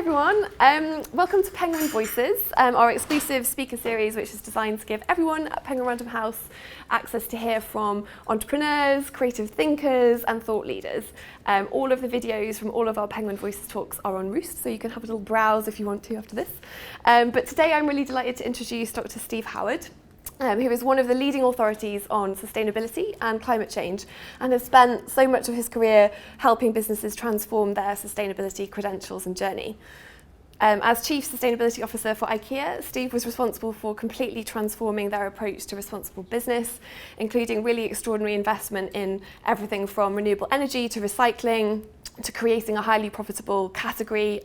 everyone. Welcome to Penguin Voices, our exclusive speaker series which is designed to give everyone at Penguin Random House access to hear from entrepreneurs, creative thinkers and thought leaders. All of the videos from all of our Penguin Voices talks are on Roost, so you can have a little browse if you want to after this. But today I'm really delighted to introduce Dr. Steve Howard, who is one of the leading authorities on sustainability and climate change and has spent so much of his career helping businesses transform their sustainability credentials and journey. As Chief Sustainability Officer for IKEA, Steve was responsible for completely transforming their approach to responsible business, including really extraordinary investment in everything from renewable energy to recycling, to creating a highly profitable category,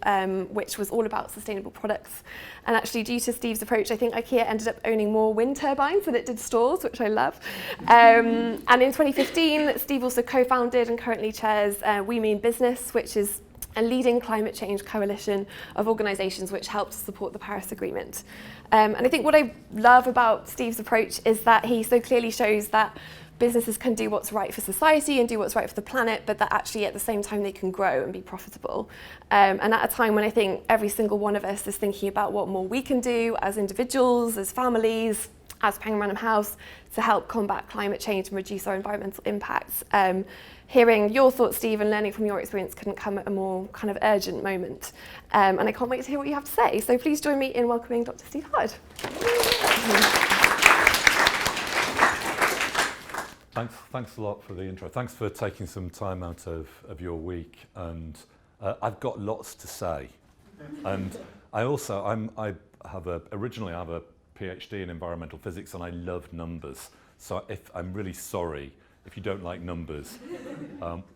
which was all about sustainable products. And actually, due to Steve's approach, I think IKEA ended up owning more wind turbines than it did stores, which I love. And in 2015, Steve also co-founded and currently chairs We Mean Business, which is a leading climate change coalition of organisations which help to support the Paris Agreement. And I think what I love about Steve's approach is that he so clearly shows that businesses can do what's right for society and do what's right for the planet, but that actually at the same time they can grow and be profitable. And at a time when I think every single one of us is thinking about what more we can do as individuals, as families, as Penguin Random House to help combat climate change and reduce our environmental impacts. Hearing your thoughts, Steve, and learning from your experience couldn't come at a more kind of urgent moment. And I can't wait to hear what you have to say. So please join me in welcoming Dr. Steve Howard. Thanks a lot for the intro. Thanks for taking some time out of your week. And I've got lots to say. And originally I have a PhD in environmental physics and I love numbers. So I'm really sorry if you don't like numbers.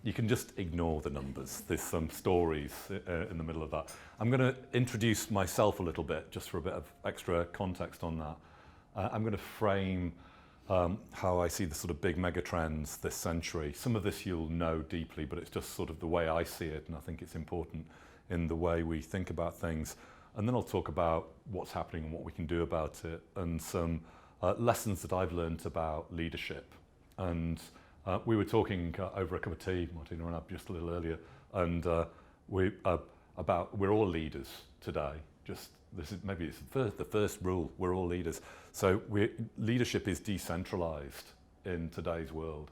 You can just ignore the numbers. There's some stories in the middle of that. I'm going to introduce myself a little bit just for a bit of extra context on that. I'm going to frame how I see the sort of big megatrends this century. Some of this you'll know deeply, but it's just sort of the way I see it, and I think it's important in the way we think about things. And then I'll talk about what's happening and what we can do about it, and some lessons that I've learned about leadership. And we were talking over a cup of tea, Martina and I, just a little earlier, and we're all leaders today. Maybe it's the first rule. We're all leaders. So leadership is decentralized in today's world,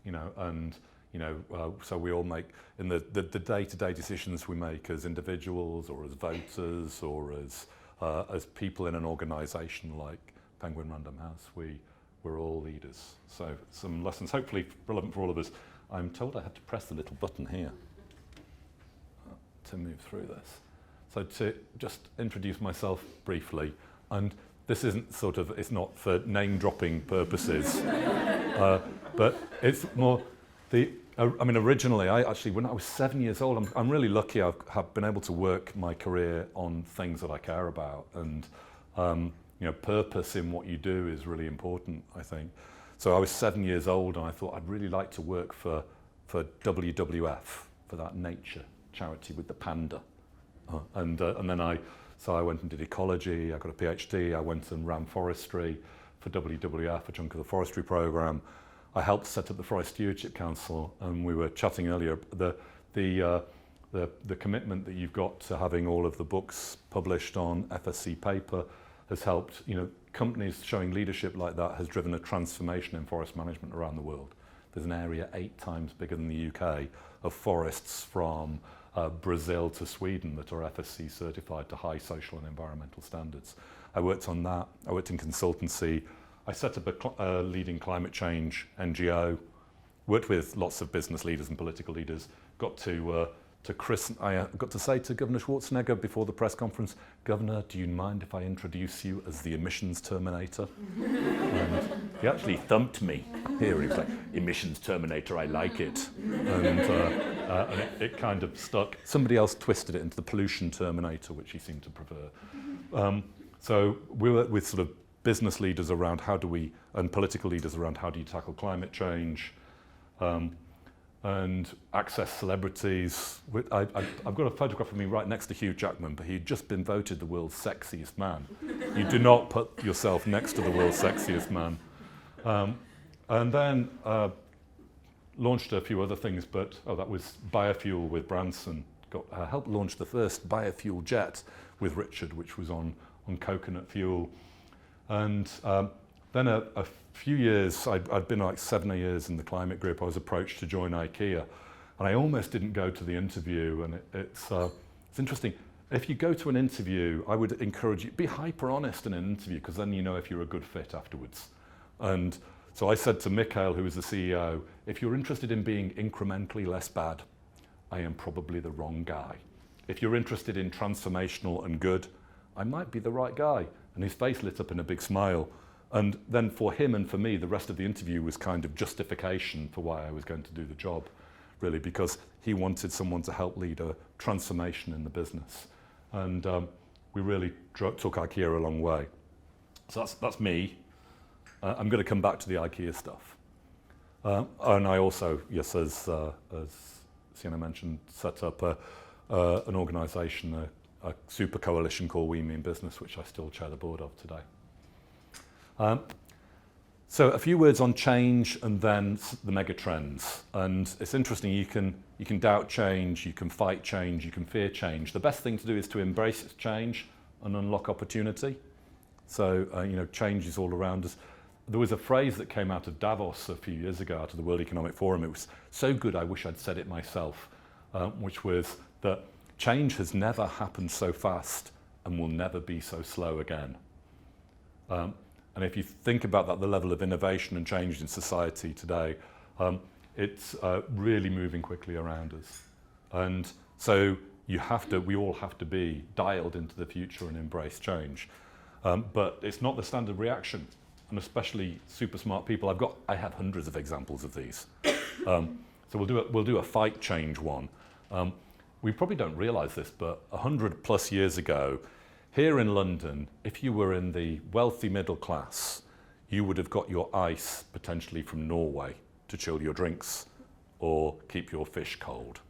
so we all make in the day-to-day decisions we make as individuals or as voters or as people in an organization like Penguin Random House. We're all leaders. So some lessons, hopefully relevant for all of us. I'm told I had to press the little button here to move through this. So to just introduce myself briefly, and this it's not for name-dropping purposes, but it's more originally, when I was 7 years old, I'm really lucky I've been able to work my career on things that I care about, and purpose in what you do is really important, I think. So I was 7 years old and I thought I'd really like to work for WWF, for that nature charity with the panda. And then I went and did ecology, I got a PhD, I went and ran forestry for WWF, a chunk of the forestry programme. I helped set up the Forest Stewardship Council, and we were chatting earlier, the commitment that you've got to having all of the books published on FSC paper has helped, companies showing leadership like that has driven a transformation in forest management around the world. There's an area 8 times bigger than the UK of forests from Brazil to Sweden that are FSC certified to high social and environmental standards. I worked on that. I worked in consultancy. I set up a leading climate change NGO, worked with lots of business leaders and political leaders, got to say to Governor Schwarzenegger before the press conference, "Governor, do you mind if I introduce you as the emissions terminator?" And he actually thumped me. Here he was like, "Emissions terminator, I like it." And it kind of stuck. Somebody else twisted it into the pollution terminator, which he seemed to prefer. So we were with sort of business leaders around and political leaders around how do you tackle climate change, and access celebrities. I've got a photograph of me right next to Hugh Jackman, but he'd just been voted the world's sexiest man. You do not put yourself next to the world's sexiest man. And then launched a few other things, but that was Biofuel with Branson. helped launch the first biofuel jet with Richard, which was on coconut fuel. And then a few years, I'd been like 7 years in the climate group. I was approached to join IKEA, and I almost didn't go to the interview. And it's interesting. If you go to an interview, I would encourage you, be hyper honest in an interview, because then you know if you're a good fit afterwards. And so I said to Mikhail, who was the CEO, if you're interested in being incrementally less bad, I am probably the wrong guy. If you're interested in transformational and good, I might be the right guy. And his face lit up in a big smile. And then for him and for me, the rest of the interview was kind of justification for why I was going to do the job, really, because he wanted someone to help lead a transformation in the business. And we really took IKEA a long way. So that's me. I'm going to come back to the IKEA stuff. And I also, yes, as Sienna mentioned, set up an organisation, a super coalition called We Mean Business, which I still chair the board of today. So a few words on change and then the megatrends. And it's interesting, you can doubt change, you can fight change, you can fear change. The best thing to do is to embrace change and unlock opportunity. So, change is all around us. There was a phrase that came out of Davos a few years ago, out of the World Economic Forum. It was so good I wish I'd said it myself, which was that change has never happened so fast and will never be so slow again. And if you think about that, the level of innovation and change in society today, it's really moving quickly around us. And so we all have to be dialed into the future and embrace change. But it's not the standard reaction, and especially super smart people. I have hundreds of examples of these. So we'll do a fight change one. We probably don't realise this, but 100+ years ago, here in London, if you were in the wealthy middle class, you would have got your ice potentially from Norway to chill your drinks or keep your fish cold.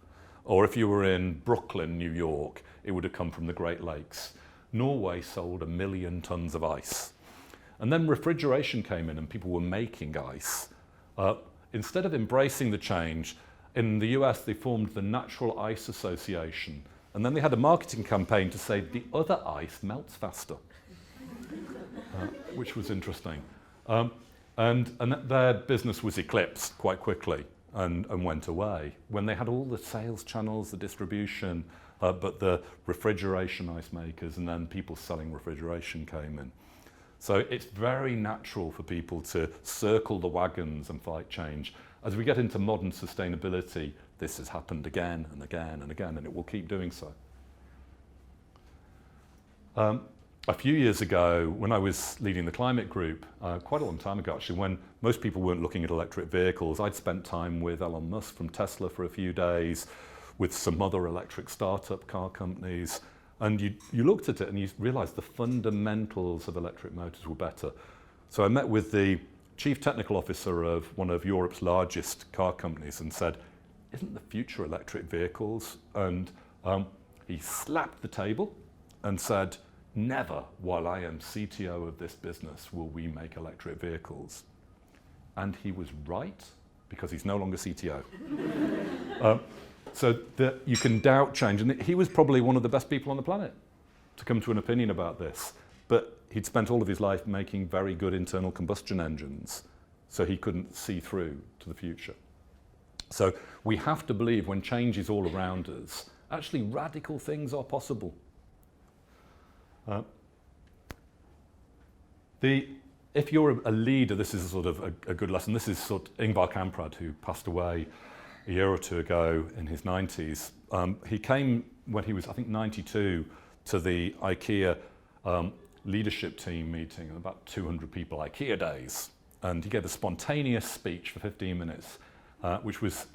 Or if you were in Brooklyn, New York, it would have come from the Great Lakes. Norway sold 1 million tons of ice. And then refrigeration came in and people were making ice. Instead of embracing the change, in the US they formed the Natural Ice Association. And then they had a marketing campaign to say the other ice melts faster, which was interesting. And their business was eclipsed quite quickly and went away when they had all the sales channels, the distribution, but the refrigeration ice makers and then people selling refrigeration came in. So it's very natural for people to circle the wagons and fight change. As we get into modern sustainability, this has happened again and again and again, and it will keep doing so. A few years ago, when I was leading the climate group, quite a long time ago actually, when most people weren't looking at electric vehicles, I'd spent time with Elon Musk from Tesla for a few days, with some other electric startup car companies, and you looked at it and you realised the fundamentals of electric motors were better. So I met with the chief technical officer of one of Europe's largest car companies and said, isn't the future electric vehicles? And he slapped the table and said, never while I am CTO of this business will we make electric vehicles. And he was right, because he's no longer CTO. So you can doubt change. And he was probably one of the best people on the planet to come to an opinion about this. But he'd spent all of his life making very good internal combustion engines, so he couldn't see through to the future. So we have to believe when change is all around us, actually radical things are possible. If you're a leader, this is sort of a good lesson. This is sort of Ingvar Kamprad, who passed away a year or two ago in his 90s. He came when he was, I think, 92 to the IKEA leadership team meeting, about 200 people, IKEA days. And he gave a spontaneous speech for 15 minutes, which was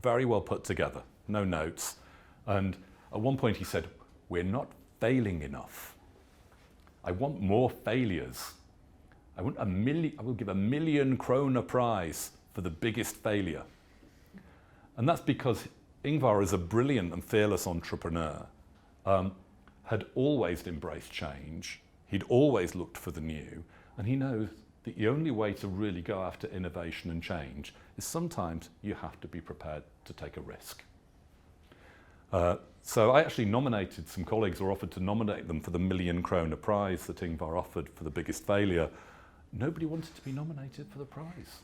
very well put together, no notes. And at one point he said, we're not failing enough. I want more failures. I will give 1 million krona prize for the biggest failure. And that's because Ingvar is a brilliant and fearless entrepreneur, had always embraced change. He'd always looked for the new, and he knows that the only way to really go after innovation and change is sometimes you have to be prepared to take a risk. So I actually nominated some colleagues, or offered to nominate them for the £1,000,000 prize that Ingvar offered for the biggest failure. Nobody wanted to be nominated for the prize.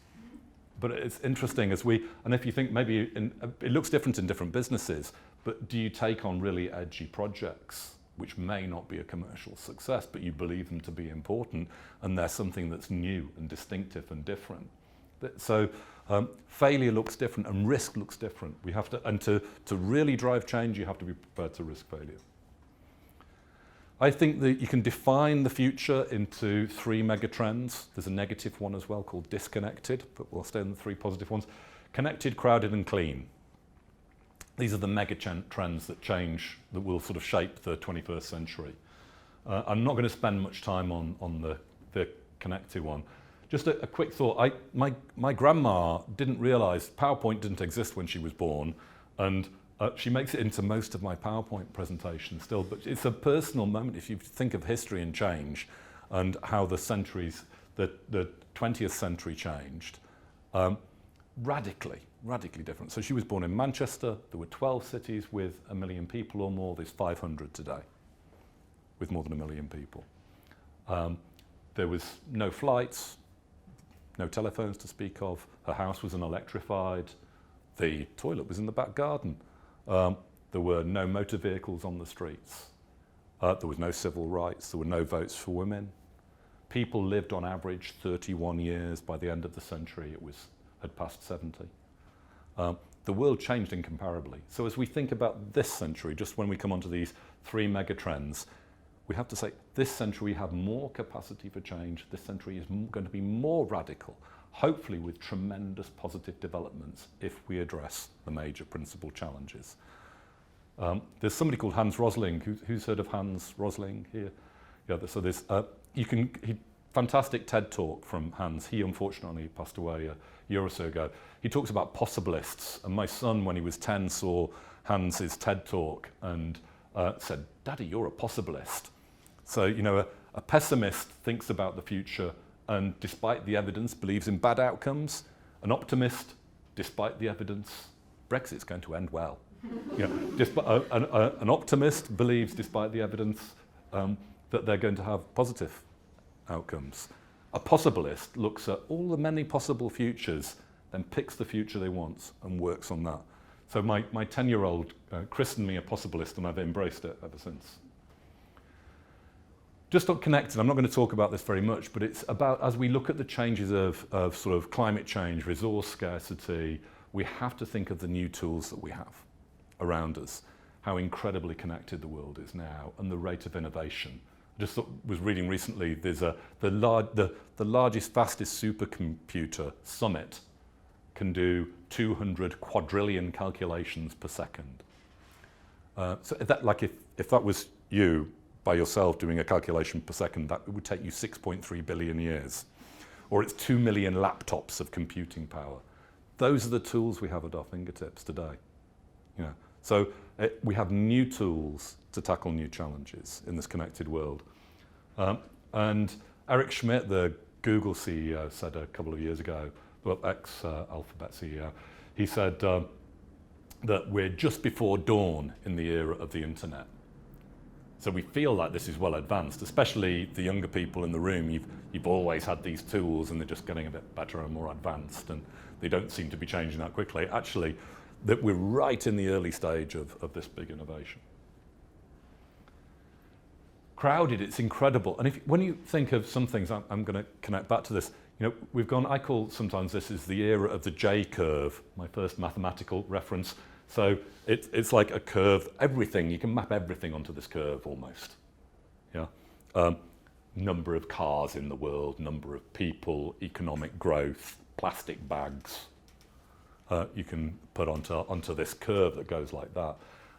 But it's interesting and if you think maybe it looks different in different businesses, but do you take on really edgy projects which may not be a commercial success, but you believe them to be important, and they're something that's new and distinctive and different? So failure looks different and risk looks different. We have to really drive change, you have to be prepared to risk failure. I think that you can define the future into 3 megatrends. There's a negative one as well called disconnected, but we'll stay on the 3 positive ones. Connected, crowded and clean. These are the megatrends that will sort of shape the 21st century. I'm not going to spend much time on the connected one. Just a quick thought. My grandma didn't realise PowerPoint didn't exist when she was born, and she makes it into most of my PowerPoint presentations still, but it's a personal moment if you think of history and change and how the 20th century changed. Radically different. So she was born in Manchester. There were 12 cities with 1 million people or more. There's 500 today with more than 1 million people. There was no flights, no telephones to speak of. Her house was unelectrified. The toilet was in the back garden. There were no motor vehicles on the streets. There was no civil rights. There were no votes for women. People lived on average 31 years. By the end of the century, had passed 70. The world changed incomparably. So as we think about this century, just when we come onto these 3 megatrends, we have to say this century we have more capacity for change. This century is going to be more radical, hopefully with tremendous positive developments if we address the major principal challenges. There's somebody called Hans Rosling. Who's heard of Hans Rosling here? Yeah, so there's fantastic TED talk from Hans. He unfortunately passed away a year or so ago. He talks about possibilists, and my son, when he was 10, saw Hans's TED talk and said, "Daddy, you're a possibilist." So, a pessimist thinks about the future and, despite the evidence, believes in bad outcomes. An optimist, despite the evidence, Brexit's going to end well. An optimist believes, despite the evidence, that they're going to have positive outcomes. A possibilist looks at all the many possible futures, then picks the future they want and works on that. So my 10-year-old christened me a possibilist, and I've embraced it ever since. Just on connected, I'm not going to talk about this very much, but it's about, as we look at the changes of sort of climate change, resource scarcity, we have to think of the new tools that we have around us, how incredibly connected the world is now, and the rate of innovation. I just was reading recently, there's the largest, fastest supercomputer, Summit, can do 200 quadrillion calculations per second. So if that was you by yourself doing a calculation per second, that would take you 6.3 billion years. Or it's 2 million laptops of computing power. Those are the tools we have at our fingertips today. So we have new tools to tackle new challenges in this connected world. And Eric Schmidt, the Google CEO, said a couple of years ago, ex-Alphabet CEO, he said that we're just before dawn in the era of the internet. So we feel like this is well advanced, especially the younger people in the room. You've always had these tools and they're just getting a bit better and more advanced, and they don't seem to be changing that quickly. Actually, that we're right in the early stage of this big innovation. Crowded, it's incredible. And when you think of some things, I'm going to connect back to this. We've gone, I call sometimes this is the era of the J curve, my first mathematical reference. So it's like a curve, everything, you can map everything onto this curve almost. Number of cars in the world, number of people, economic growth, plastic bags. You can put onto this curve that goes like that.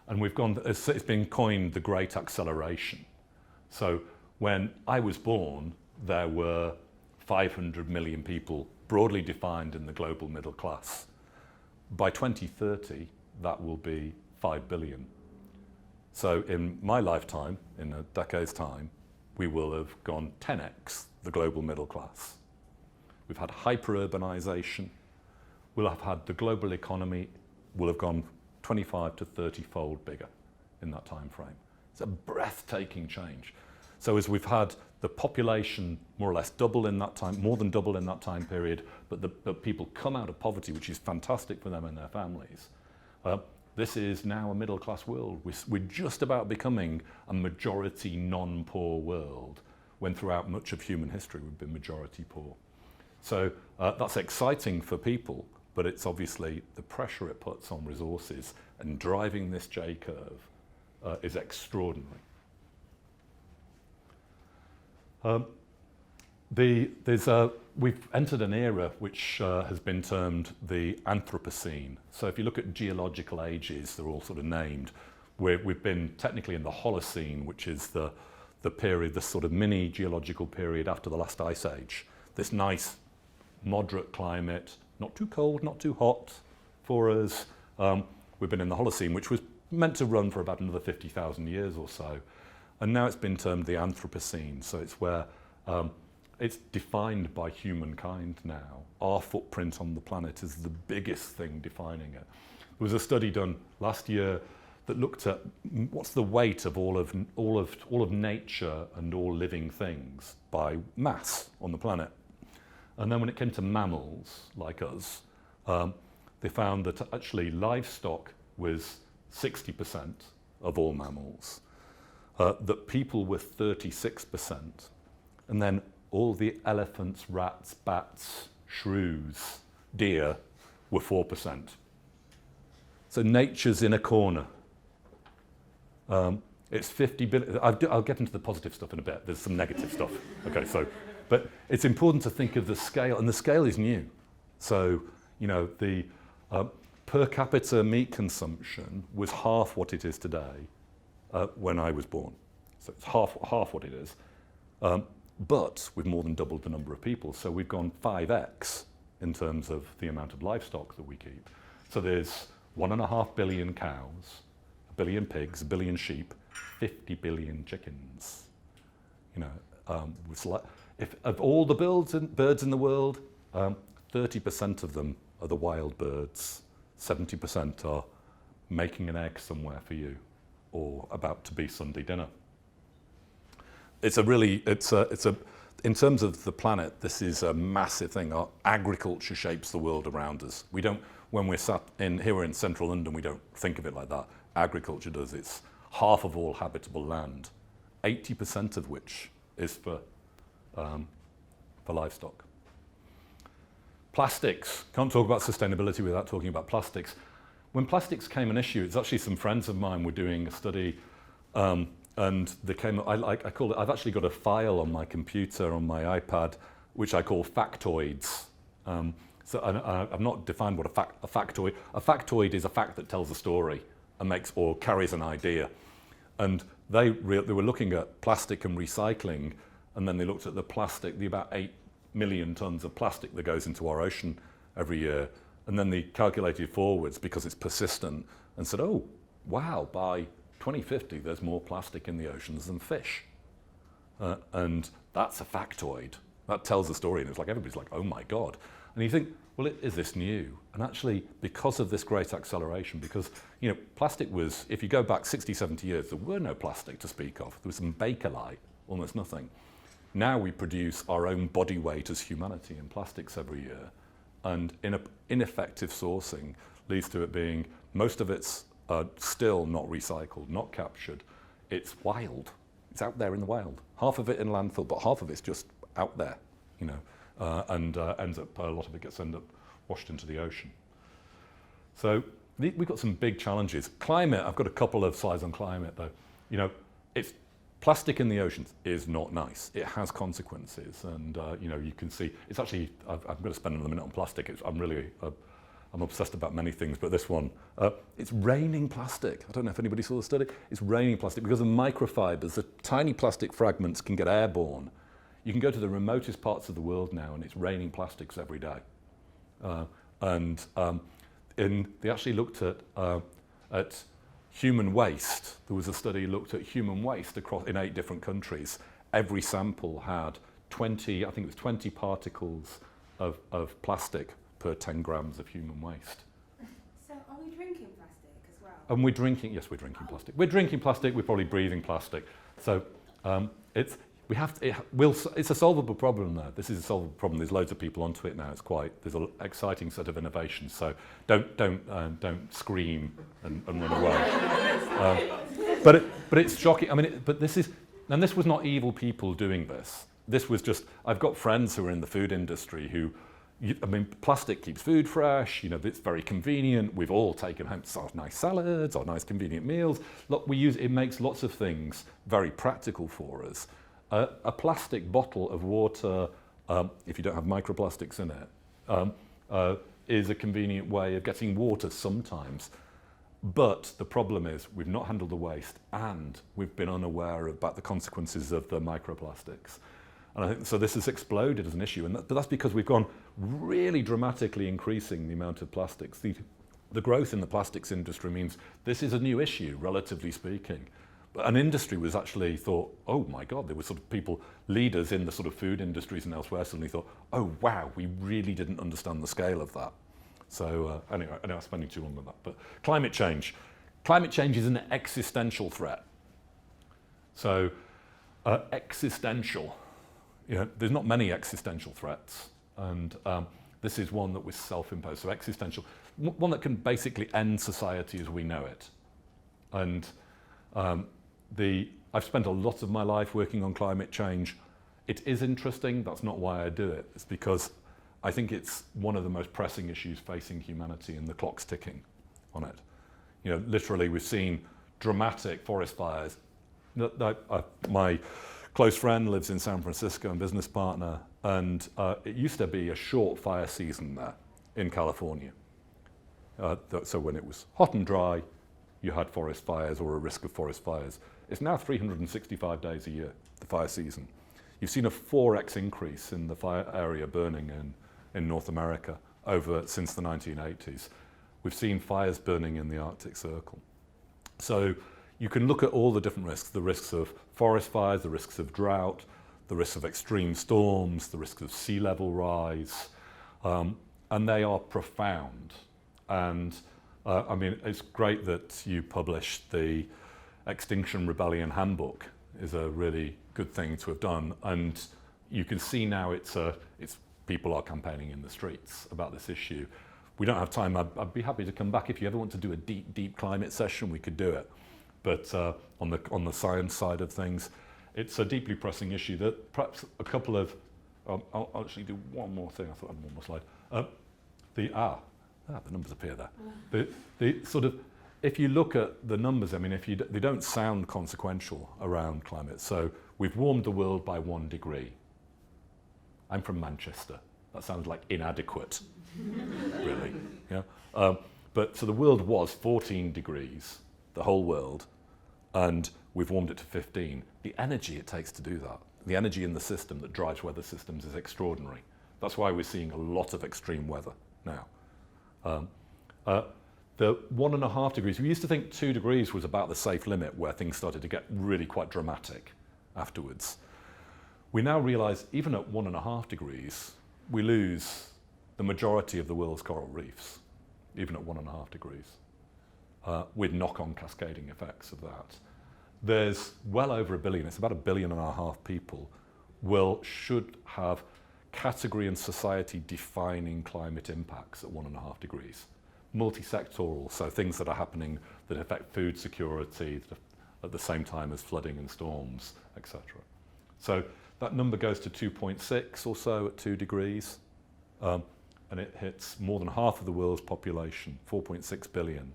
And we've gone, it's been coined the Great Acceleration. So when I was born, there were 500 million people broadly defined in the global middle class. By 2030, that will be 5 billion. So in my lifetime, in a decade's time, we will have gone 10x the global middle class. We've had hyper-urbanization. We'll have had the global economy will have gone 25 to 30-fold bigger in that time frame. It's a breathtaking change. So as we've had the population more or less double in that time, more than double in that time period, but the people come out of poverty, which is fantastic for them and their families. This is now a middle-class world. We're just about becoming a majority non-poor world, when throughout much of human history we've been majority poor. So that's exciting for people, but it's obviously the pressure it puts on resources, and driving this J-curve is extraordinary. We've entered an era which has been termed the Anthropocene. So if you look at geological ages, they're all sort of named. We've been technically in the Holocene, which is the period, the sort of mini geological period after the last ice age. This nice moderate climate, not too cold, not too hot for us. We've been in the Holocene, which was meant to run for about another 50,000 years or so. And now it's been termed the Anthropocene. So it's where it's defined by humankind now. Our footprint on the planet is the biggest thing defining it. There was a study done last year that looked at what's the weight of all of nature and all living things by mass on the planet. And then when it came to mammals like us, they found that actually livestock was 60% of all mammals, that people were 36%, and then all the elephants, rats, bats, shrews, deer were 4%. So nature's in a corner. It's 50 billion. I'll get into the positive stuff in a bit. There's some negative stuff. Okay, but it's important to think of the scale, and the scale is new. So, the per capita meat consumption was half what it is today when I was born. So it's half what it is. But we've more than doubled the number of people. So we've gone 5x in terms of the amount of livestock that we keep. So there's 1.5 billion cows, 1 billion pigs, 1 billion sheep, 50 billion chickens. If of all the birds in the world, 30% of them are the wild birds. 70% are making an egg somewhere for you, or about to be Sunday dinner. In terms of the planet, this is a massive thing. Our agriculture shapes the world around us. When we're sat here in central London, we don't think of it like that. Agriculture does. It's half of all habitable land, 80% of which is for livestock. Plastics. Can't talk about sustainability without talking about plastics. When plastics came an issue, it's actually some friends of mine were doing a study, and they came. I call it. I've actually got a file on my computer on my iPad, which I call factoids. So I've not defined what a factoid. A factoid is a fact that tells a story and or carries an idea. And they were looking at plastic and recycling, and then they looked at the about 8 million tons of plastic that goes into our ocean every year. And then they calculated forwards because it's persistent and said, oh, wow, by 2050, there's more plastic in the oceans than fish. And that's a factoid. That tells a story, and it's like everybody's like, oh my God. And you think, well, is this new? And actually, because of this great acceleration, because plastic was, if you go back 60, 70 years, there were no plastic to speak of. There was some Bakelite, almost nothing. Now we produce our own body weight as humanity in plastics every year. And ineffective sourcing leads to it being, most of it's still not recycled, not captured. It's wild. It's out there in the wild. Half of it in landfill, but half of it's just out there, and ends up, a lot of it gets end up washed into the ocean. So we've got some big challenges. Climate, I've got a couple of slides on climate though. It's plastic in the oceans is not nice. It has consequences, and you can see, it's actually, I'm going to spend another minute on plastic. I'm obsessed about many things, but this one, it's raining plastic. I don't know if anybody saw the study. It's raining plastic because of microfibers. The tiny plastic fragments can get airborne. You can go to the remotest parts of the world now, and it's raining plastics every day. They actually looked at human waste. There was a study looked at human waste in 8 different countries. Every sample had 20 particles of plastic per 10 grams of human waste. So are we drinking plastic as And we're drinking, yes, we're drinking plastic. We're drinking plastic, we're probably breathing plastic. So it's a solvable problem now. This is a solvable problem. There's loads of people onto it now. There's an exciting set of innovations. So don't scream and run away. But it's shocking. I mean, this was not evil people doing this. This was just, I've got friends who are in the food industry who, plastic keeps food fresh, it's very convenient. We've all taken home nice salads or nice convenient meals. Look, it makes lots of things very practical for us. A plastic bottle of water, if you don't have microplastics in it, is a convenient way of getting water sometimes. But the problem is we've not handled the waste and we've been unaware about the consequences of the microplastics. And I think so this has exploded as an issue, but that's because we've gone really dramatically increasing the amount of plastics. The growth in the plastics industry means this is a new issue, relatively speaking. But an industry was actually thought, oh my God, there were sort of people, leaders in the sort of food industries and elsewhere suddenly thought, oh wow, we really didn't understand the scale of that. So anyway, I know I'm spending too long on that, but climate change. Climate change is an existential threat. So existential. There's not many existential threats, and this is one that was self-imposed. So existential, one that can basically end society as we know it. And I've spent a lot of my life working on climate change. It is interesting. That's not why I do it. It's because I think it's one of the most pressing issues facing humanity, and the clock's ticking on it. Literally, we've seen dramatic forest fires. My close friend lives in San Francisco and business partner, and it used to be a short fire season there in California. So when it was hot and dry, you had forest fires or a risk of forest fires. It's now 365 days a year, the fire season. You've seen a 4x increase in the fire area burning in North America since the 1980s. We've seen fires burning in the Arctic Circle. So you can look at all the different risks, the risks of forest fires, the risks of drought, the risks of extreme storms, the risks of sea level rise, and they are profound. And it's great that you published the Extinction Rebellion Handbook. Is a really good thing to have done, and you can see now it's people are campaigning in the streets about this issue. We don't have time. I'd be happy to come back if you ever want to do a deep climate session. We could do it. But on the science side of things, it's a deeply pressing issue that perhaps a couple of I'll actually do one more thing. I thought I had one more slide. The numbers appear there. The sort of, if you look at the numbers, they don't sound consequential around climate. So we've warmed the world by 1 degree. I'm from Manchester. That sounds like inadequate, really. Yeah. But so the world was 14 degrees, the whole world, and we've warmed it to 15. The energy it takes to do that, the energy in the system that drives weather systems is extraordinary. That's why we're seeing a lot of extreme weather now. The 1.5 degrees, we used to think 2 degrees was about the safe limit where things started to get really quite dramatic afterwards. We now realise even at 1.5 degrees, we lose the majority of the world's coral reefs, even at 1.5 degrees, with knock-on cascading effects of that. There's well over 1 billion, it's about 1.5 billion people should have category and society defining climate impacts at 1.5 degrees. Multi-sectoral, so things that are happening that affect food security at the same time as flooding and storms, etc. So that number goes to 2.6 or so at 2 degrees, and it hits more than half of the world's population. 4.6 billion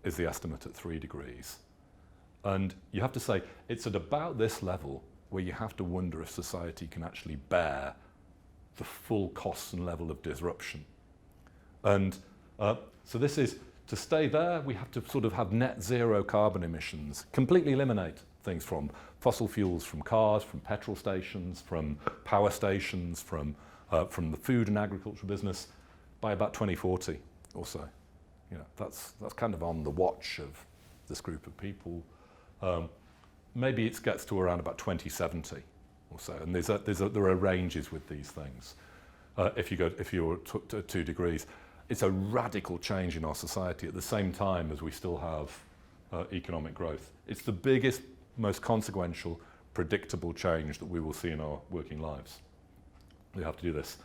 is the estimate at 3 degrees. And you have to say, it's at about this level where you have to wonder if society can actually bear the full cost and level of disruption. And so this is, to stay there, we have to sort of have net zero carbon emissions, completely eliminate things from fossil fuels, from cars, from petrol stations, from power stations, from the food and agriculture business by about 2040 or so. That's kind of on the watch of this group of people. Maybe it gets to around about 2070 or so, and there are ranges with these things. If you're to 2 degrees, it's a radical change in our society at the same time as we still have economic growth. It's the biggest, most consequential, predictable change that we will see in our working lives. We have to do this.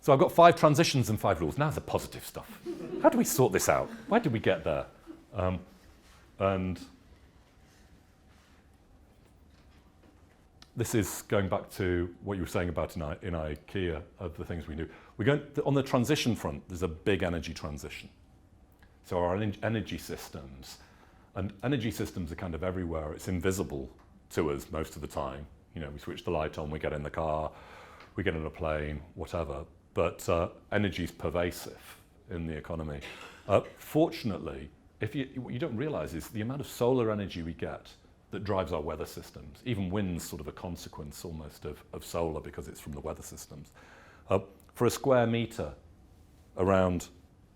So I've got 5 transitions and 5 rules. Now the positive stuff. How do we sort this out? Why did we get there? And this is going back to what you were saying about in IKEA, of the things we do. On the transition front, there's a big energy transition. So our energy systems, and energy systems are kind of everywhere. It's invisible to us most of the time. You know, we switch the light on, we get in the car, we get on a plane, whatever. But energy is pervasive in the economy. Fortunately, what you don't realize is the amount of solar energy we get that drives our weather systems. Even wind's sort of a consequence almost of solar because it's from the weather systems. For a square metre around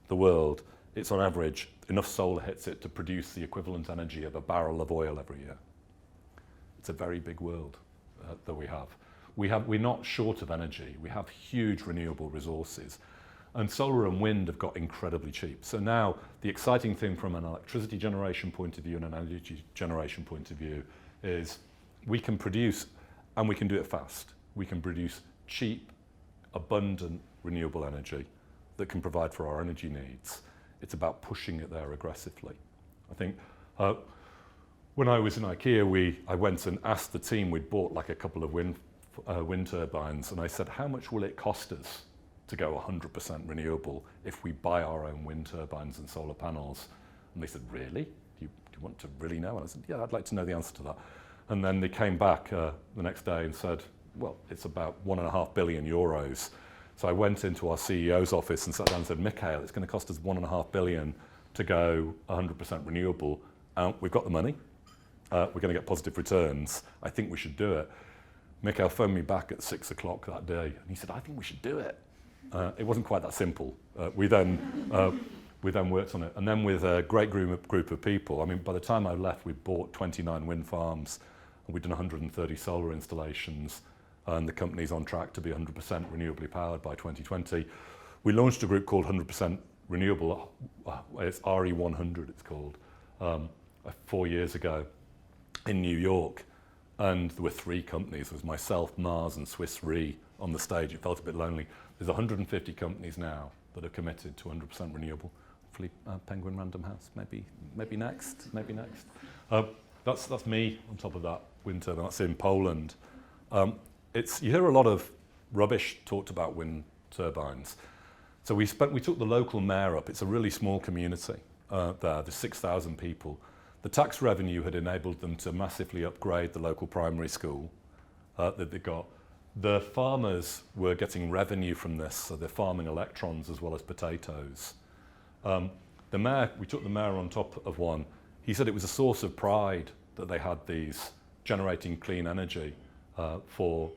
the world, it's on average, enough solar hits it to produce the equivalent energy of a barrel of oil every year. It's a very big world that we have. We're not short of energy. We have huge renewable resources. And solar and wind have got incredibly cheap. So now the exciting thing from an electricity generation point of view and an energy generation point of view is we can produce, and we can do it fast. We can produce cheap, abundant renewable energy that can provide for our energy needs. It's about pushing it there aggressively. I think when I was in IKEA, I went and asked the team, we'd bought like a couple of wind turbines, and I said, how much will it cost us to go 100% renewable if we buy our own wind turbines and solar panels? And they said, really? Do you want to really know? And I said, yeah, I'd like to know the answer to that. And then they came back the next day and said, well, it's about €1.5 billion. So I went into our CEO's office and sat down and said, Mikhail, it's going to cost us $1.5 billion to go 100% renewable. We've got the money. We're going to get positive returns. I think we should do it. Mikhail phoned me back at 6 o'clock that day, and he said, I think we should do it. It wasn't quite that simple. We then worked on it. And then with a great group of people, I mean, by the time I left, we'd bought 29 wind farms, and we'd done 130 solar installations, and the company's on track to be 100% renewably powered by 2020. We launched a group called 100% Renewable, it's RE100 it's called, 4 years ago in New York. And there were 3 companies. There was myself, Mars, and Swiss Re on the stage. It felt a bit lonely. There's 150 companies now that are committed to 100% renewable. Hopefully, Penguin Random House, maybe next. That's me on top of that wind turbine. That's in Poland. You hear a lot of rubbish talked about wind turbines. So we took the local mayor up. It's a really small community there. There's 6,000 people. The tax revenue had enabled them to massively upgrade the local primary school that they got. The farmers were getting revenue from this, so they're farming electrons as well as potatoes. The mayor, we took the mayor on top of one. He said it was a source of pride that they had these generating clean energy for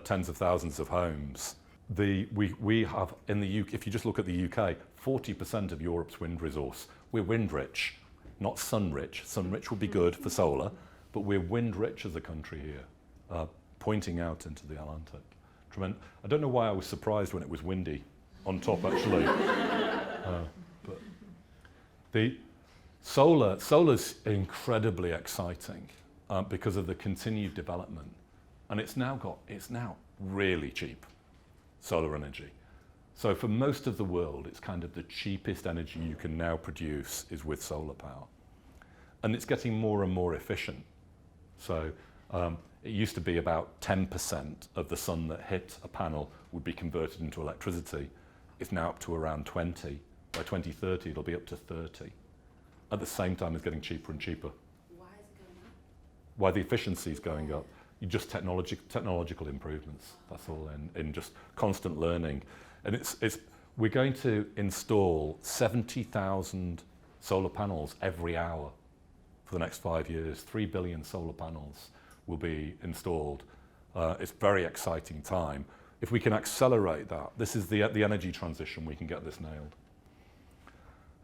tens of thousands of homes. We have in the UK, if you just look at the UK, 40% of Europe's wind resource. We're wind rich. Not sun rich. Sun rich would be good for solar, but we're wind rich as a country here, pointing out into the Atlantic. I don't know why I was surprised when it was windy on top, actually. But the solar's incredibly exciting because of the continued development, and it's now really cheap, solar energy. So for most of the world, it's kind of the cheapest energy you can now produce is with solar power. And it's getting more and more efficient. So it used to be about 10% of the sun that hit a panel would be converted into electricity. It's now up to around 20. By 2030, it'll be up to 30. At the same time, it's getting cheaper and cheaper. Why is it going up? Why the efficiency is going up? Just technological improvements. That's all in just constant learning. And we're going to install 70,000 solar panels every hour for the next 5 years. 3 billion solar panels will be installed. It's a very exciting time. If we can accelerate that, this is the energy transition, we can get this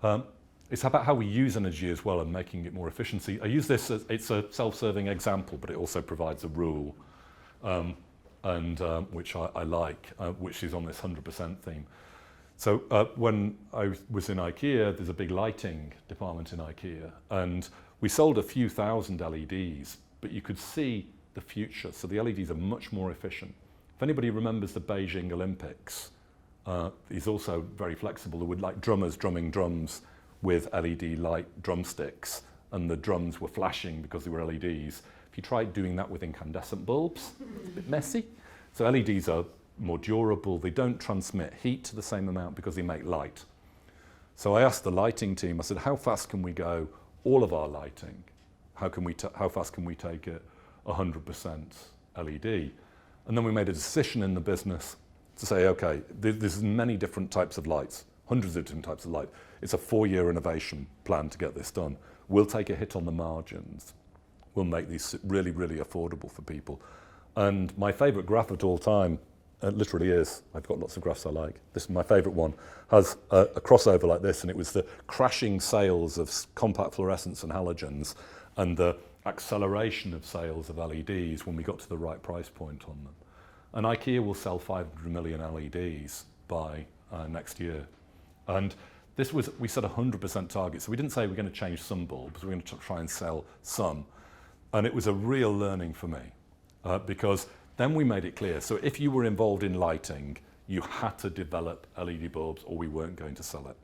nailed. It's about how we use energy as well and making it more efficiency. I use this as, it's a self-serving example, but it also provides a rule. Which I like, which is on this 100% theme. So when I was in IKEA, there's a big lighting department in IKEA, and we sold a few thousand LEDs, but you could see the future. So the LEDs are much more efficient. If anybody remembers the Beijing Olympics, it's also very flexible. There were like drummers drumming drums with LED light drumsticks, and the drums were flashing because they were LEDs. If you tried doing that with incandescent bulbs, it's a bit messy. So LEDs are more durable. They don't transmit heat to the same amount because they make light. So I asked the lighting team, I said, how fast can we go all of our lighting? How fast can we take it 100% LED? And then we made a decision in the business to say, okay, there's many different types of lights, hundreds of different types of light. It's a 4-year innovation plan to get this done. We'll take a hit on the margins. We'll make these really, really affordable for people. And my favorite graph of all time, it literally is, I've got lots of graphs I like. This is my favorite one, has a crossover like this, and it was the crashing sales of compact fluorescents and halogens and the acceleration of sales of LEDs when we got to the right price point on them. And IKEA will sell 500 million LEDs by next year. And this was, we set a 100% target, so we didn't say we're going to change some bulbs, we're going to try and sell some. And it was a real learning for me, because then we made it clear. So if you were involved in lighting, you had to develop LED bulbs or we weren't going to sell it.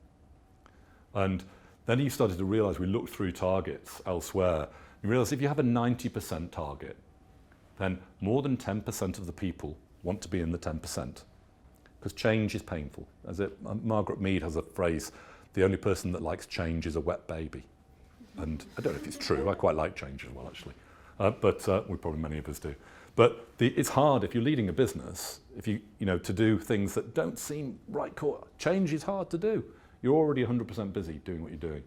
And then you started to realize, we looked through targets elsewhere, you realize if you have a 90% target, then more than 10% of the people want to be in the 10%. Because change is painful. Margaret Mead has a phrase, the only person that likes change is a wet baby. And I don't know if it's true, I quite like change as well actually. But probably many of us do. But it's hard if you're leading a business, if you to do things that don't seem right. Change is hard to do. You're already 100% busy doing what you're doing.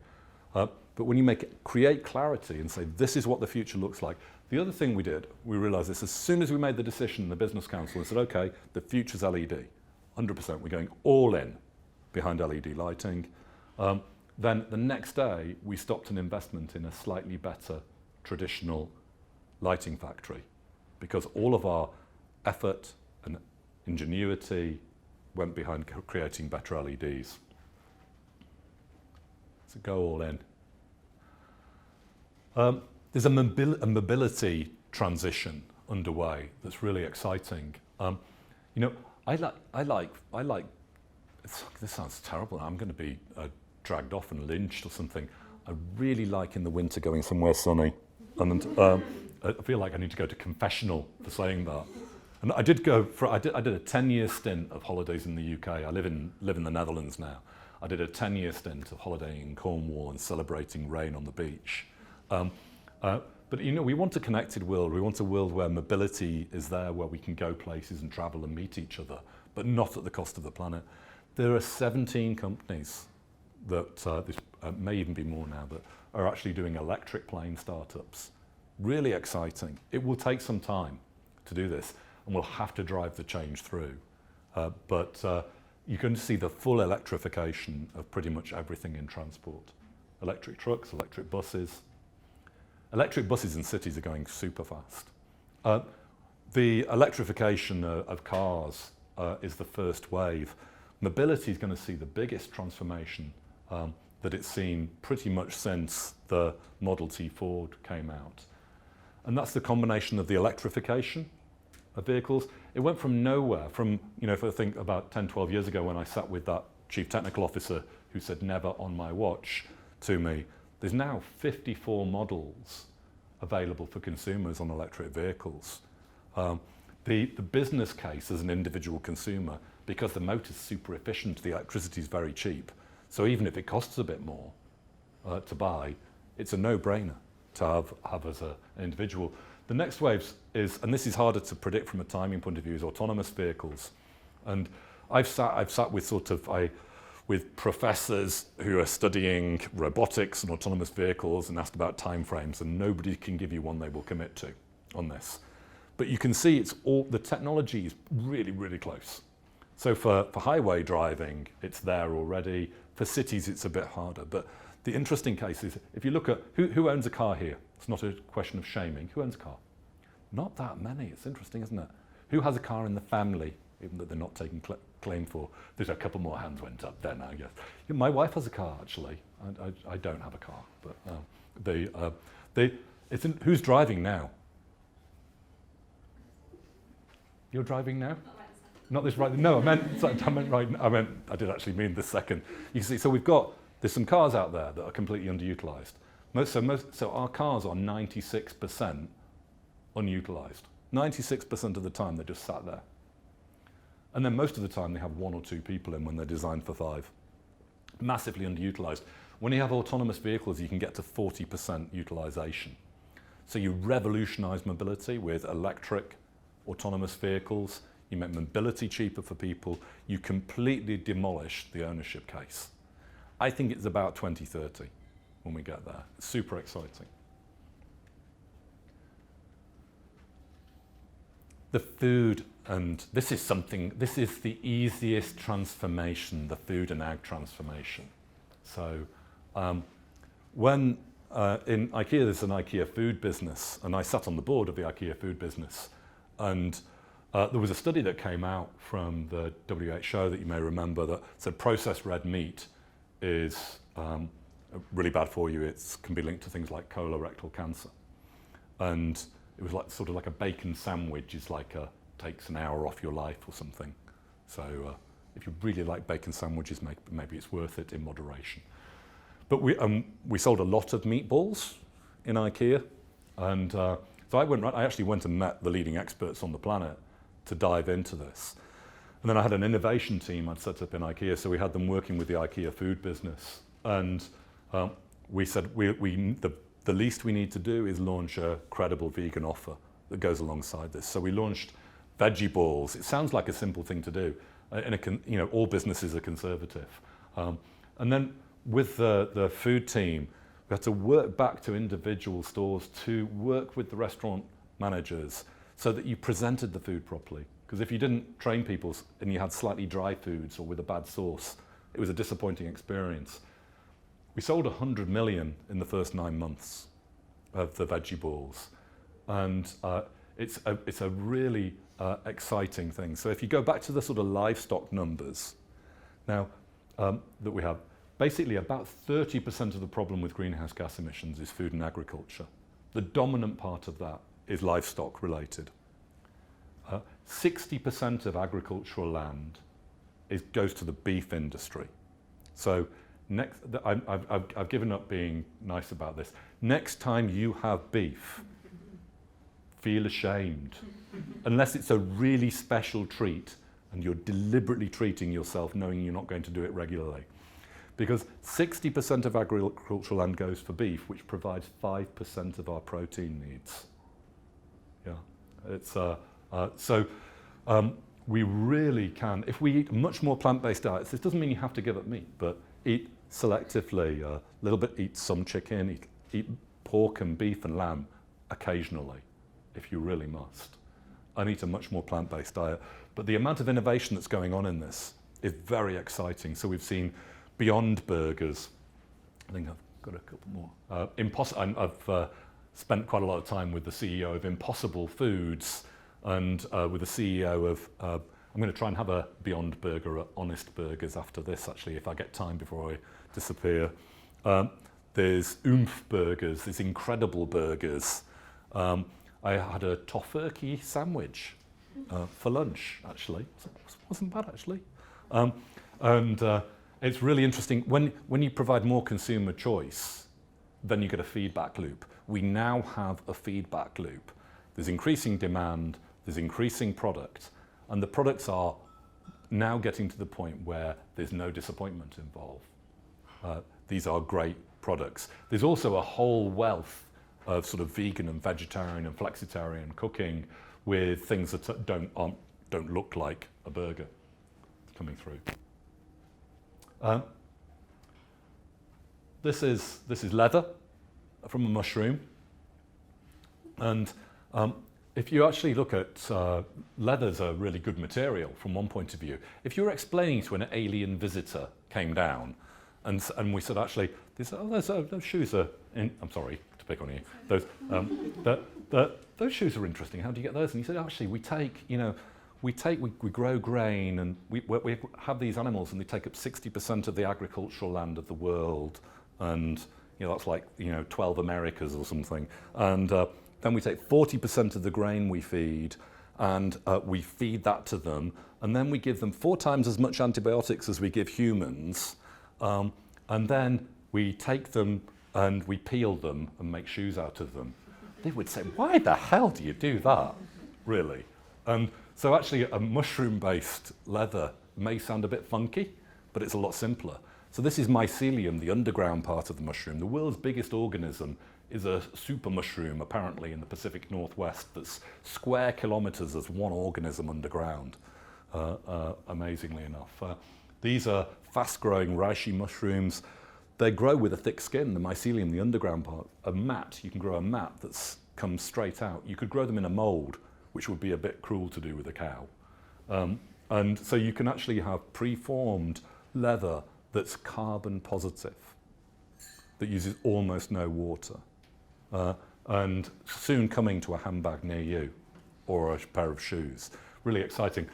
But when you create clarity and say, this is what the future looks like. The other thing we did, we realized this as soon as we made the decision in the business council and said, okay, the future's LED, 100%, we're going all in behind LED lighting. Then the next day, we stopped an investment in a slightly better traditional lighting factory, because all of our effort and ingenuity went behind creating better LEDs. So go all in. There's a mobility transition underway that's really exciting. I like. This sounds terrible. I'm going to be dragged off and lynched or something. I really like in the winter going somewhere sunny, and I feel like I need to go to confessional for saying that. And I did go for I did a 10-year stint of holidays in the UK. I live in the Netherlands now. I did a 10-year stint of holidaying in Cornwall and celebrating rain on the beach. But we want a connected world. We want a world where mobility is there, where we can go places and travel and meet each other, but not at the cost of the planet. There are 17 companies that, may even be more now, that are actually doing electric plane startups. Really exciting. It will take some time to do this, and we'll have to drive the change through. But you can see the full electrification of pretty much everything in transport. Electric trucks, electric buses. Electric buses in cities are going super fast. The electrification of cars is the first wave. Mobility is going to see the biggest transformation that it's seen pretty much since the Model T Ford came out. And that's the combination of the electrification of vehicles. It went from nowhere, if I think about 10, 12 years ago when I sat with that chief technical officer who said never on my watch to me, there's now 54 models available for consumers on electric vehicles. The business case as an individual consumer, because the motor's super efficient, the electricity is very cheap. So even if it costs a bit more to buy, it's a no-brainer to have as an individual. The next wave is, and this is harder to predict from a timing point of view, is autonomous vehicles. And I've sat with with professors who are studying robotics and autonomous vehicles and asked about timeframes, and nobody can give you one they will commit to on this. But you can see the technology is really, really close. So for highway driving, it's there already. For cities, it's a bit harder. But the interesting case is, if you look at who owns a car here, it's not a question of shaming. Who owns a car? Not that many. It's interesting, isn't it? Who has a car in the family even though they're not taking claim for. There's a couple more hands went up then, I guess. Yeah, my wife has a car, actually. I don't have a car, but who's driving now? You're driving now? Not this right. No, I meant right. I did actually mean this second. You can see. So there's some cars out there that are completely underutilized. So our cars are 96% unutilized. 96% of the time they're just sat there. And then most of the time they have 1 or 2 people in when they're designed for 5. Massively underutilized. When you have autonomous vehicles, you can get to 40% utilization. So you revolutionize mobility with electric autonomous vehicles. You make mobility cheaper for people. You completely demolish the ownership case. I think it's about 2030 when we get there. It's super exciting. The food, and this is the easiest transformation, the food and ag transformation. So when in IKEA, there's an IKEA food business, and I sat on the board of the IKEA food business, and there was a study that came out from the WHO that you may remember that said processed red meat is really bad for you. It can be linked to things like colorectal cancer. And it was like sort of like a bacon sandwich is like takes an hour off your life or something. So if you really like bacon sandwiches, maybe it's worth it in moderation. But we sold a lot of meatballs in IKEA, and so I actually went and met the leading experts on the planet to dive into this. And then I had an innovation team I'd set up in IKEA, so we had them working with the IKEA food business. And we said the least we need to do is launch a credible vegan offer that goes alongside this. So we launched veggie balls. It sounds like a simple thing to do. All businesses are conservative. And then with the food team, we had to work back to individual stores to work with the restaurant managers so that you presented the food properly. Because if you didn't train people and you had slightly dry foods or with a bad sauce, it was a disappointing experience. We sold 100 million in the first 9 months of the veggie balls. And it's a really exciting thing. So if you go back to the sort of livestock numbers now that we have, basically about 30% of the problem with greenhouse gas emissions is food and agriculture. The dominant part of that is livestock related. 60% of agricultural land goes to the beef industry. So I've given up being nice about this. Next time you have beef, feel ashamed. Unless it's a really special treat and you're deliberately treating yourself knowing you're not going to do it regularly. Because 60% of agricultural land goes for beef, which provides 5% of our protein needs. Yeah, it's we really can, if we eat much more plant-based diets, this doesn't mean you have to give up meat, but eat selectively, a little bit, eat some chicken, eat pork and beef and lamb occasionally, if you really must. And eat a much more plant-based diet. But the amount of innovation that's going on in this is very exciting. So we've seen Beyond Burgers. I think I've got a couple more. I've spent quite a lot of time with the CEO of Impossible Foods and with the CEO of, I'm going to try and have a Beyond Burger at Honest Burgers after this, actually, if I get time before I disappear. There's Oomph Burgers, there's Incredible Burgers. I had a tofurkey sandwich for lunch, actually. It wasn't bad, actually. It's really interesting. When you provide more consumer choice, then you get a feedback loop. We now have a feedback loop. There's increasing demand, there's increasing product, and the products are now getting to the point where there's no disappointment involved. These are great products. There's also a whole wealth of sort of vegan and vegetarian and flexitarian cooking with things that don't look like a burger coming through. This is leather from a mushroom, and if you actually look at leather's a really good material from one point of view. If you were explaining to an alien visitor came down, and we said actually, those shoes are. I'm sorry to pick on you. Those shoes are interesting. How do you get those? And he said actually we we grow grain, and we have these animals, and they take up 60% of the agricultural land of the world, and that's like 12 Americas or something. And then we take 40% of the grain we feed, and we feed that to them, and then we give them 4 times as much antibiotics as we give humans, and then we take them and we peel them and make shoes out of them. They would say, why the hell do you do that, really? And so actually a mushroom-based leather may sound a bit funky, but it's a lot simpler. So this is mycelium, the underground part of the mushroom. The world's biggest organism is a super mushroom, apparently in the Pacific Northwest, that's square kilometers as one organism underground, amazingly enough. These are fast-growing reishi mushrooms. They grow with a thick skin, the mycelium, the underground part. A mat, you can grow a mat that comes straight out. You could grow them in a mold, which would be a bit cruel to do with a cow. And so you can actually have preformed leather that's carbon positive, that uses almost no water, and soon coming to a handbag near you, or a pair of shoes. Really exciting.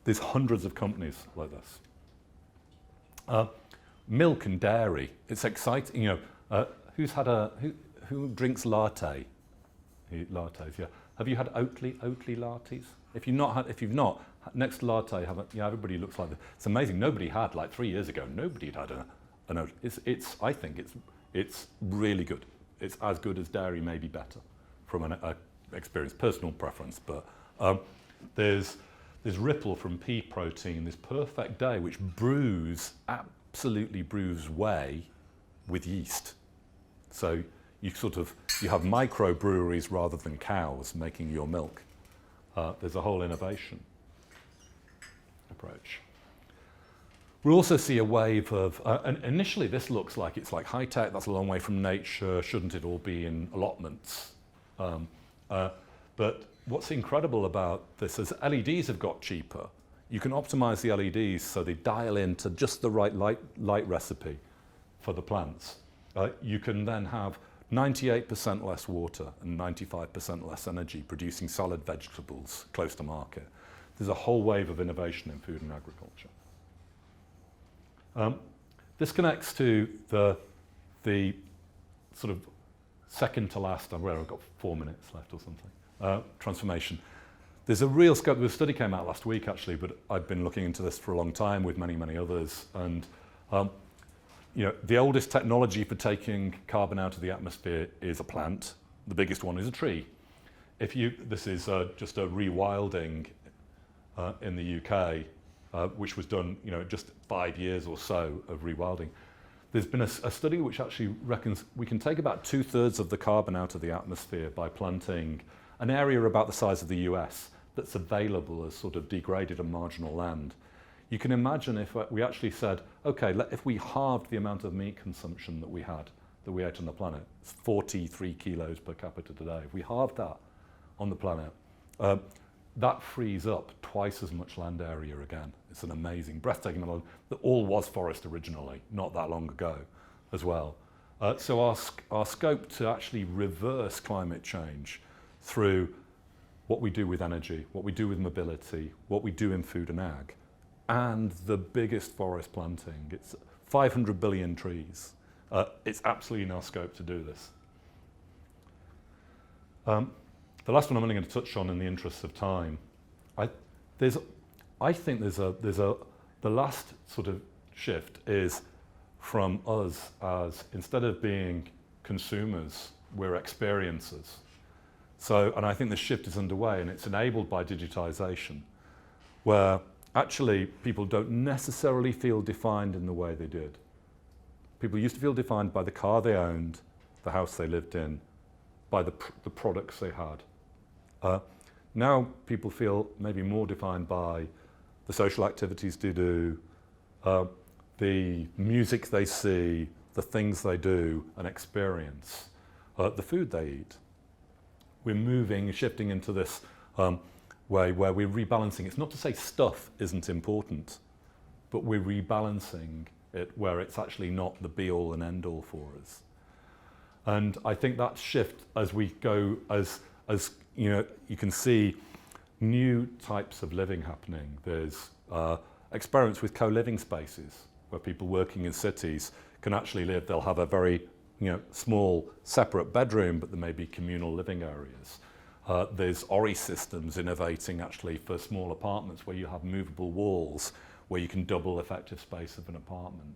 There's hundreds of companies like this. Milk and dairy, it's exciting. Who's had who drinks latte? Lattes, yeah. Have you had Oatly lattes? If you've not, next latte, everybody looks like this. It's amazing. Nobody had, like 3 years ago, nobody had an Oatly. I think it's really good. It's as good as dairy, maybe better, from an experience, personal preference. But there's Ripple from pea protein, this perfect day, which absolutely brews whey with yeast. So you have microbreweries rather than cows making your milk. There's a whole innovation approach. We'll also see a wave of, and initially this looks like it's like high tech, that's a long way from nature, shouldn't it all be in allotments? But what's incredible about this is LEDs have got cheaper. You can optimize the LEDs so they dial into just the right light recipe for the plants. You can then have 98% less water and 95% less energy producing solid vegetables close to market. There's a whole wave of innovation in food and agriculture. This connects to the sort of second to last, I've got 4 minutes left or something, transformation. There's a real scope. The study came out last week, actually, but I've been looking into this for a long time with many, many others. And the oldest technology for taking carbon out of the atmosphere is a plant. The biggest one is a tree. This is just a rewilding in the UK, which was done, just 5 years or so of rewilding. There's been a study which actually reckons we can take about 2/3 of the carbon out of the atmosphere by planting an area about the size of the US that's available as sort of degraded and marginal land. You can imagine if we actually said, okay, if we halved the amount of meat consumption that we ate on the planet, it's 43 kilos per capita today. If we halved that on the planet, that frees up twice as much land area again. It's an amazing, breathtaking land that all was forest originally, not that long ago as well. So our scope to actually reverse climate change through what we do with energy, what we do with mobility, what we do in food and ag, and the biggest forest planting. It's 500 billion trees. It's absolutely in our scope to do this. The last one I'm only going to touch on in the interest of time. I think the last sort of shift is from us as, instead of being consumers, we're experiencers. So, and I think the shift is underway, and it's enabled by digitalisation, where actually people don't necessarily feel defined in the way they did. People used to feel defined by the car they owned, the house they lived in, by the products they had. Now people feel maybe more defined by the social activities they do, the music they see, the things they do and experience, the food they eat. We're shifting into this way where we're rebalancing. It's not to say stuff isn't important, but we're rebalancing it where it's actually not the be-all and end-all for us. And I think that shift as we go, as you can see, new types of living happening. There's experiments with co-living spaces where people working in cities can actually live. They'll have a very small separate bedroom, but there may be communal living areas. There's ORI systems innovating actually for small apartments where you have movable walls where you can double effective space of an apartment.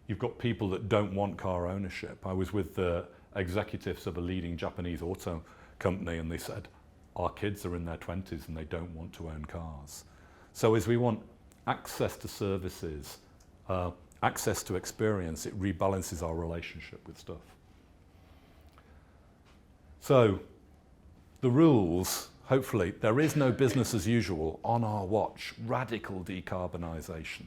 You've got people that don't want car ownership. I was with the executives of a leading Japanese auto company and they said, our kids are in their 20s and they don't want to own cars. So as we want access to services, access to experience, it rebalances our relationship with stuff. So the rules, hopefully, there is no business as usual on our watch. Radical decarbonisation.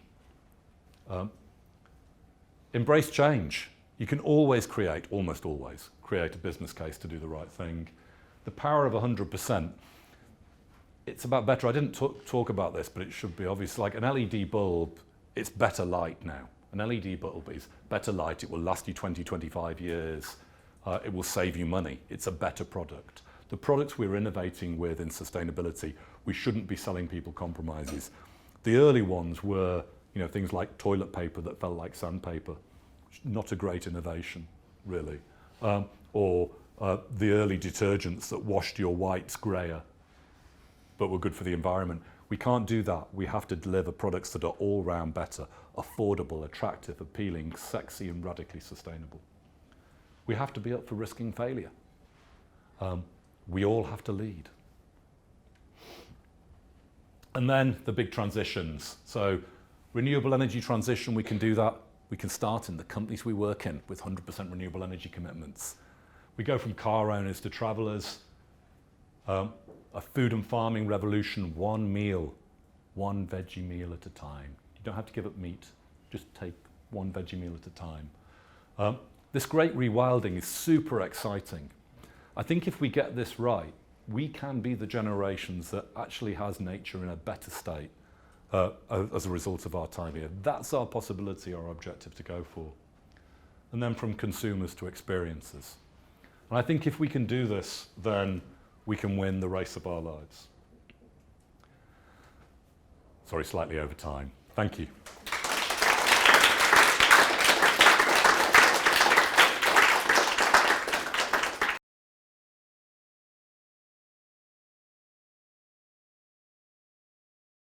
Embrace change. You can always create, almost always, create a business case to do the right thing. The power of 100%, it's about better. I didn't talk about this, but it should be obvious. Like an LED bulb, it's better light now. An LED bulb is better light. It will last you 20, 25 years. It will save you money. It's a better product. The products we're innovating with in sustainability, we shouldn't be selling people compromises. The early ones were things like toilet paper that felt like sandpaper. Not a great innovation, really. Or the early detergents that washed your whites grayer, but were good for the environment. We can't do that. We have to deliver products that are all round better, affordable, attractive, appealing, sexy, and radically sustainable. We have to be up for risking failure. We all have to lead. And then the big transitions. So renewable energy transition, we can do that. We can start in the companies we work in with 100% renewable energy commitments. We go from car owners to travellers. A food and farming revolution, one meal, one veggie meal at a time. You don't have to give up meat, just take one veggie meal at a time. This great rewilding is super exciting. I think if we get this right, we can be the generations that actually has nature in a better state as a result of our time here. That's our possibility, our objective to go for. And then from consumers to experiences. And I think if we can do this, then we can win the race of our lives. Sorry, slightly over time. Thank you.